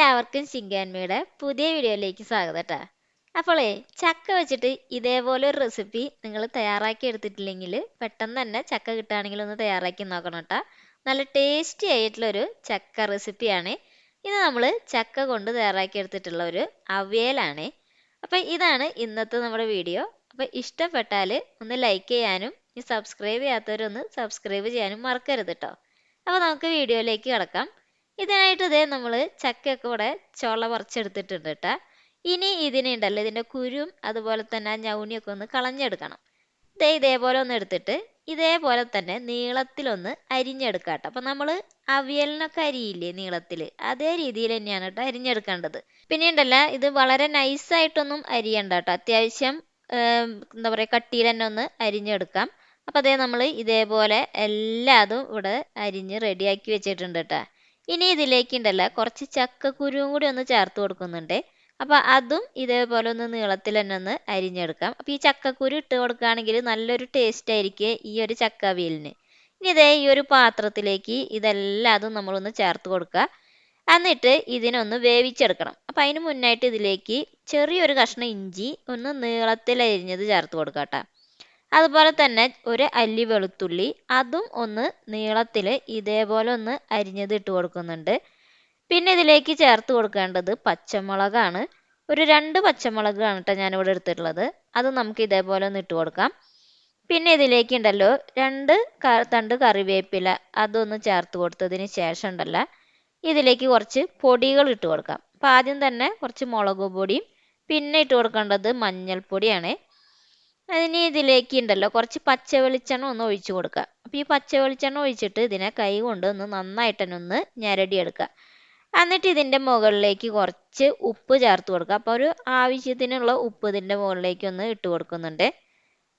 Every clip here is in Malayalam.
എല്ലാവർക്കും ചിങ്കാൻമയുടെ പുതിയ വീഡിയോയിലേക്ക് സ്വാഗതം കേട്ടോ. അപ്പോളേ ചക്ക വെച്ചിട്ട് ഇതേപോലെ ഒരു റെസിപ്പി നിങ്ങൾ തയ്യാറാക്കി എടുത്തിട്ടില്ലെങ്കിൽ പെട്ടെന്ന് തന്നെ ചക്ക കിട്ടുകയാണെങ്കിൽ ഒന്ന് തയ്യാറാക്കി നോക്കണം കേട്ടോ. നല്ല ടേസ്റ്റി ആയിട്ടുള്ളൊരു ചക്ക റെസിപ്പിയാണ് ഇത്. നമ്മൾ ചക്ക കൊണ്ട് തയ്യാറാക്കി എടുത്തിട്ടുള്ള ഒരു അവിയലാണ്. അപ്പം ഇതാണ് ഇന്നത്തെ നമ്മുടെ വീഡിയോ. അപ്പം ഇഷ്ടപ്പെട്ടാൽ ഒന്ന് ലൈക്ക് ചെയ്യാനും ഈ സബ്സ്ക്രൈബ് ചെയ്യാത്തവരൊന്ന് സബ്സ്ക്രൈബ് ചെയ്യാനും മറക്കരുത് കേട്ടോ. അപ്പോൾ നമുക്ക് വീഡിയോയിലേക്ക് കിടക്കാം. ഇതിനായിട്ട് ഇതേ നമ്മൾ ചക്കയൊക്കെ ഇവിടെ ചുള പറിച്ചെടുത്തിട്ടുണ്ട് കേട്ടോ. ഇനി ഇതിനുണ്ടല്ലോ ഇതിൻ്റെ കുരും അതുപോലെ തന്നെ ആ ഞൗണിയൊക്കെ ഒന്ന് കളഞ്ഞെടുക്കണം. ഇതേപോലെ ഒന്ന് എടുത്തിട്ട് ഇതേപോലെ തന്നെ നീളത്തിലൊന്ന് അരിഞ്ഞെടുക്കാം കേട്ടോ. അപ്പം നമ്മൾ അവിയലിനൊക്കെ അരിയില്ലേ നീളത്തിൽ, അതേ രീതിയിൽ തന്നെയാണ് കേട്ടോ അരിഞ്ഞെടുക്കേണ്ടത്. പിന്നെ ഉണ്ടല്ലോ ഇത് വളരെ നൈസായിട്ടൊന്നും അരിയണ്ട കേട്ടോ. അത്യാവശ്യം എന്താ പറയുക കട്ടിയിൽ തന്നെ ഒന്ന് അരിഞ്ഞെടുക്കാം. അപ്പം അതേ നമ്മൾ ഇതേപോലെ എല്ലാതും ഇവിടെ അരിഞ്ഞ് റെഡിയാക്കി വെച്ചിട്ടുണ്ട് കേട്ടോ. ഇനി ഇതിലേക്ക് ഉണ്ടല്ലോ കുറച്ച് ചക്കക്കുരുവും കൂടി ഒന്ന് ചേർത്ത് കൊടുക്കുന്നുണ്ട്. അപ്പോൾ അതും ഇതേപോലെ ഒന്ന് നീളത്തിൽ തന്നെ ഒന്ന് അരിഞ്ഞെടുക്കാം. അപ്പോൾ ഈ ചക്കക്കുരു ഇട്ട് കൊടുക്കുകയാണെങ്കിൽ നല്ലൊരു ടേസ്റ്റ് ആയിരിക്കും ഈ ഒരു ചക്ക അവിയലിന്. ഇനി ഇതേ ഈ ഒരു പാത്രത്തിലേക്ക് ഇതെല്ലാതും നമ്മളൊന്ന് ചേർത്ത് കൊടുക്കുക. എന്നിട്ട് ഇതിനൊന്ന് വേവിച്ചെടുക്കണം. അപ്പോൾ അതിന് മുന്നായിട്ട് ഇതിലേക്ക് ചെറിയൊരു കഷ്ണം ഇഞ്ചി ഒന്ന് നീളത്തിൽ അരിഞ്ഞത് ചേർത്ത് കൊടുക്കാം കേട്ടോ. അതുപോലെ തന്നെ ഒരു അല്ലി വെളുത്തുള്ളി അതും ഒന്ന് നീളത്തിൽ ഇതേപോലെ ഒന്ന് അരിഞ്ഞത് ഇട്ട് കൊടുക്കുന്നുണ്ട്. പിന്നെ ഇതിലേക്ക് ചേർത്ത് കൊടുക്കേണ്ടത് പച്ചമുളകാണ്. ഒരു 2 പച്ചമുളകാണ് കേട്ടോ ഞാനിവിടെ എടുത്തിട്ടുള്ളത്. അത് നമുക്ക് ഇതേപോലെ ഒന്ന് ഇട്ട് കൊടുക്കാം. പിന്നെ ഇതിലേക്ക് ഉണ്ടല്ലോ 2 തണ്ട് കറിവേപ്പില അതൊന്ന് ചേർത്ത് കൊടുത്തതിന് ശേഷം ഉണ്ടല്ലോ ഇതിലേക്ക് കുറച്ച് പൊടികൾ ഇട്ട് കൊടുക്കാം. അപ്പം ആദ്യം തന്നെ കുറച്ച് മുളക് പൊടിയും പിന്നെ ഇട്ട് കൊടുക്കേണ്ടത് മഞ്ഞൾപ്പൊടിയാണ്. അതിന് ഇതിലേക്ക് ഉണ്ടല്ലോ കുറച്ച് പച്ച വെളിച്ചെണ്ണ ഒന്ന് ഒഴിച്ചു കൊടുക്കുക. അപ്പോൾ ഈ പച്ച വെളിച്ചെണ്ണ ഒഴിച്ചിട്ട് ഇതിനെ കൈ കൊണ്ട് ഒന്ന് നന്നായിട്ട് തന്നെ ഒന്ന് ഞെരടിയെടുക്കുക. എന്നിട്ട് ഇതിൻ്റെ മുകളിലേക്ക് കുറച്ച് ഉപ്പ് ചേർത്ത് കൊടുക്കുക. അപ്പോൾ ഒരു ആവശ്യത്തിനുള്ള ഉപ്പ് ഇതിൻ്റെ മുകളിലേക്ക് ഒന്ന് ഇട്ട് കൊടുക്കുന്നുണ്ട്.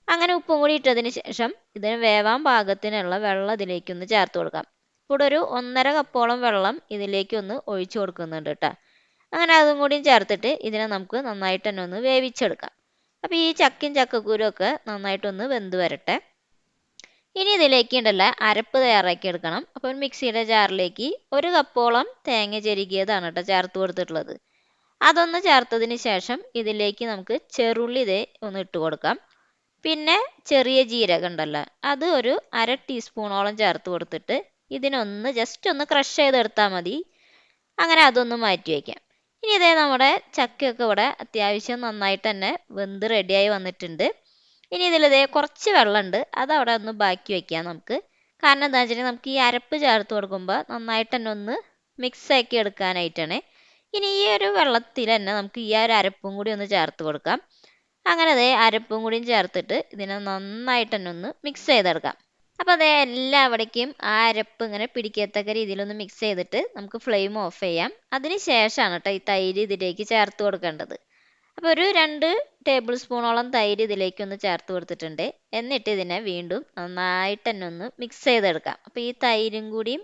അങ്ങനെ ഉപ്പും കൂടി ഇട്ടതിന് ശേഷം ഇതിന് വേവാൻ പാകത്തിനുള്ള വെള്ളം ഇതിലേക്കൊന്ന് ചേർത്ത് കൊടുക്കാം. ഇവിടെ ഒരു 1.5 കപ്പോളം വെള്ളം ഇതിലേക്ക് ഒന്ന് ഒഴിച്ചു കൊടുക്കുന്നുണ്ട് കേട്ടോ. അങ്ങനെ അതും കൂടിയും ചേർത്തിട്ട് ഇതിനെ നമുക്ക് നന്നായിട്ട് തന്നെ ഒന്ന് വേവിച്ചെടുക്കാം. അപ്പോൾ ഈ ചക്കയും ചക്കക്കുരും ഒക്കെ നന്നായിട്ടൊന്ന് വെന്ത് വരട്ടെ. ഇനി ഇതിലേക്ക് ഉണ്ടല്ലോ അരപ്പ് തയ്യാറാക്കി എടുക്കണം. അപ്പോൾ മിക്സിയുടെ ജാറിലേക്ക് 1 കപ്പോളം തേങ്ങ ചെരുകിയതാണ് കേട്ടോ ചേർത്ത് കൊടുത്തിട്ടുള്ളത്. അതൊന്ന് ചേർത്തതിന് ശേഷം ഇതിലേക്ക് നമുക്ക് ചെറുള്ളി ഒന്ന് ഇട്ട് കൊടുക്കാം. പിന്നെ ചെറിയ ജീരകം ഉണ്ടല്ലോ അത് ഒരു 1/2 ടീസ്പൂണോളം ചേർത്ത് കൊടുത്തിട്ട് ഇതിനൊന്ന് ജസ്റ്റ് ഒന്ന് ക്രഷ് ചെയ്തെടുത്താൽ മതി. അങ്ങനെ അതൊന്ന് മാറ്റി വയ്ക്കാം. ഇനി ഇതേ നമ്മുടെ ചക്കയൊക്കെ ഇവിടെ അത്യാവശ്യം നന്നായിട്ട് തന്നെ വെന്ത് റെഡിയായി വന്നിട്ടുണ്ട്. ഇനി ഇതിലിതേ കുറച്ച് വെള്ളമുണ്ട് അതവിടെ ഒന്ന് ബാക്കി വയ്ക്കാം നമുക്ക്. കാരണം എന്താ വെച്ചിട്ടുണ്ടെങ്കിൽ നമുക്ക് ഈ അരപ്പ് ചേർത്ത് കൊടുക്കുമ്പോൾ നന്നായിട്ട് തന്നെ ഒന്ന് മിക്സ് ആക്കി എടുക്കാനായിട്ടാണ്. ഇനി ഈ ഒരു വെള്ളത്തിൽ തന്നെ നമുക്ക് ഈ ഒരു അരപ്പും കൂടി ഒന്ന് ചേർത്ത് കൊടുക്കാം. അങ്ങനെ അതേ അരപ്പും കൂടിയും ചേർത്തിട്ട് ഇതിനെ നന്നായിട്ട് തന്നെ ഒന്ന് മിക്സ് ചെയ്തെടുക്കാം. അപ്പോൾ അതേ എല്ലാവിടേക്കും ആ അരപ്പ് ഇങ്ങനെ പിടിക്കത്തക്ക രീതിയിലൊന്ന് മിക്സ് ചെയ്തിട്ട് നമുക്ക് ഫ്ലെയിം ഓഫ് ചെയ്യാം. അതിന് ശേഷമാണ് കേട്ടോ ഈ തൈര് ഇതിലേക്ക് ചേർത്ത് കൊടുക്കേണ്ടത്. അപ്പോൾ ഒരു 2 ടേബിൾ സ്പൂണോളം തൈര് ഇതിലേക്കൊന്ന് ചേർത്ത് കൊടുത്തിട്ടുണ്ട്. എന്നിട്ട് ഇതിനെ വീണ്ടും നന്നായിട്ട് തന്നെ ഒന്ന് മിക്സ് ചെയ്തെടുക്കാം. അപ്പോൾ ഈ തൈരും കൂടിയും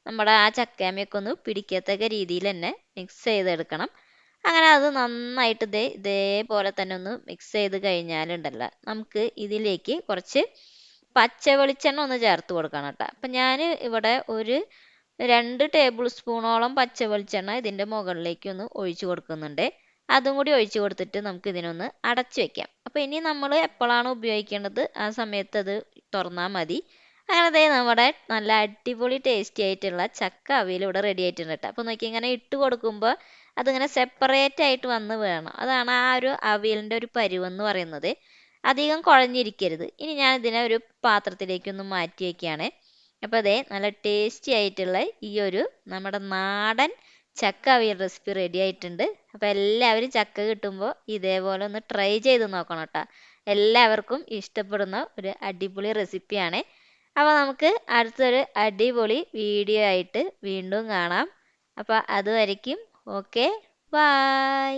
നമ്മുടെ ആ ചക്കയമ്മയൊക്കെ ഒന്ന് പിടിക്കത്തക്ക രീതിയിൽ തന്നെ മിക്സ് ചെയ്തെടുക്കണം. അങ്ങനെ അത് നന്നായിട്ട് ഇതേപോലെ തന്നെ ഒന്ന് മിക്സ് ചെയ്ത് കഴിഞ്ഞാലുണ്ടല്ലോ നമുക്ക് ഇതിലേക്ക് കുറച്ച് പച്ച വെളിച്ചെണ്ണ ഒന്ന് ചേർത്ത് കൊടുക്കണം കേട്ടോ. അപ്പം ഞാൻ ഇവിടെ ഒരു 2 ടേബിൾ സ്പൂണോളം പച്ച വെളിച്ചെണ്ണ ഇതിൻ്റെ മുകളിലേക്ക് ഒന്ന് ഒഴിച്ചു കൊടുക്കുന്നുണ്ട്. അതും കൂടി ഒഴിച്ചു കൊടുത്തിട്ട് നമുക്ക് ഇതിനൊന്ന് അടച്ചു വെക്കാം. അപ്പോൾ ഇനി നമ്മൾ എപ്പോഴാണ് ഉപയോഗിക്കേണ്ടത് ആ സമയത്ത് അത് തുറന്നാൽ മതി. അങ്ങനെ നമ്മുടെ നല്ല അടിപൊളി ടേസ്റ്റി ആയിട്ടുള്ള ചക്ക അവിയൽ ഇവിടെ റെഡി ആയിട്ടുണ്ട് കേട്ടോ. അപ്പോൾ നോക്കി ഇങ്ങനെ ഇട്ട് കൊടുക്കുമ്പോൾ അതിങ്ങനെ സെപ്പറേറ്റ് ആയിട്ട് വന്ന് വേണം. അതാണ് ആ ഒരു അവിയലിൻ്റെ ഒരു പരുവെന്ന് പറയുന്നത്. അധികം കുഴഞ്ഞിരിക്കരുത്. ഇനി ഞാൻ ഇതിനെ ഒരു പാത്രത്തിലേക്കൊന്ന് മാറ്റി വയ്ക്കുകയാണ്. അപ്പോൾ നല്ല ടേസ്റ്റി ആയിട്ടുള്ള ഈ ഒരു നമ്മുടെ നാടൻ ചക്ക അവിയൽ റെസിപ്പി റെഡി ആയിട്ടുണ്ട്. അപ്പോൾ എല്ലാവരും ചക്ക കിട്ടുമ്പോൾ ഇതേപോലെ ഒന്ന് ട്രൈ ചെയ്ത് നോക്കണം കേട്ടോ. എല്ലാവർക്കും ഇഷ്ടപ്പെടുന്ന ഒരു അടിപൊളി റെസിപ്പിയാണ്. അപ്പോൾ നമുക്ക് അടുത്തൊരു അടിപൊളി വീഡിയോ ആയിട്ട് വീണ്ടും കാണാം. അപ്പോൾ അതുവരയ്ക്കും ഓക്കെ, ബൈ.